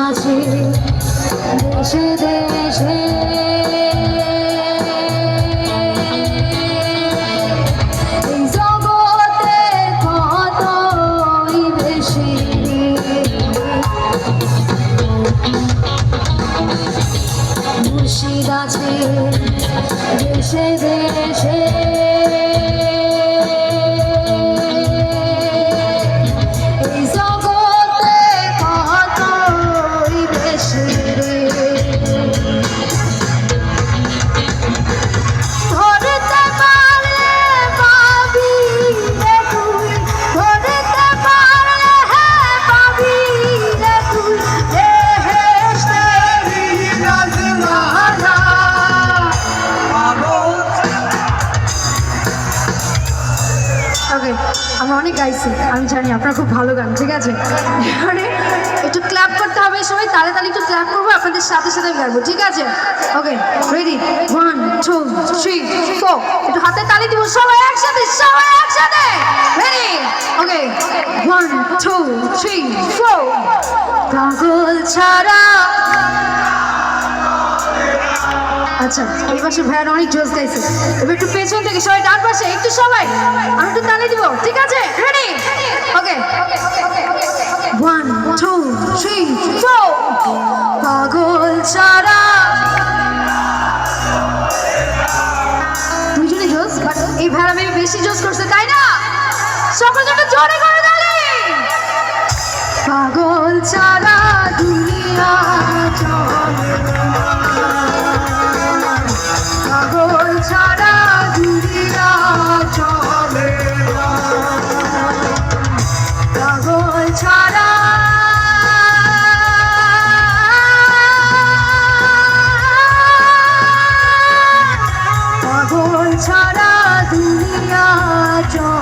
আছে দেশে দেশে এই জগতে কতই বেশি মুর্শিদ আছে দেশে দেশে আমরা অনেক গাইছি, আমি জানি আপনারা খুব ভালো গান, ঠিক আছে? এবারে একটু ক্ল্যাপ করতে হবে, সবাই তালে তালে একটু ক্ল্যাপ করবো, আপনাদের সাথে সাথে আমি গাইবো, ঠিক আছে? ওকে, রেডি, 1 2 3 4, একটু হাতে তালি দিব সবাই একসাথে, রেডি, ওকে, 1 2 3 4। পাগল ছাড়া, আচ্ছা এই পাশে ভাইয়ার অনেক জোশ গাইছে, এবার একটু পেছন থেকে সবাই ডান পাশে একটু সবাই আমি একটু তালি দিব, ঠিক আছে? রেডি, ওকে, 1 2 3 4। পাগল ছাড়া, দুইজনে জোশ, বাট এই ভাইয়া আমি বেশি জোশ করছে, তাই না? সকল জন্য জোরে করে তালি। পাগল ছাড়া দুনিয়া চলে, পাগল ছাড়া দুনিয়া চলে, পাগল ছাড়া, পাগল ছাড়া দুনিয়া চলে।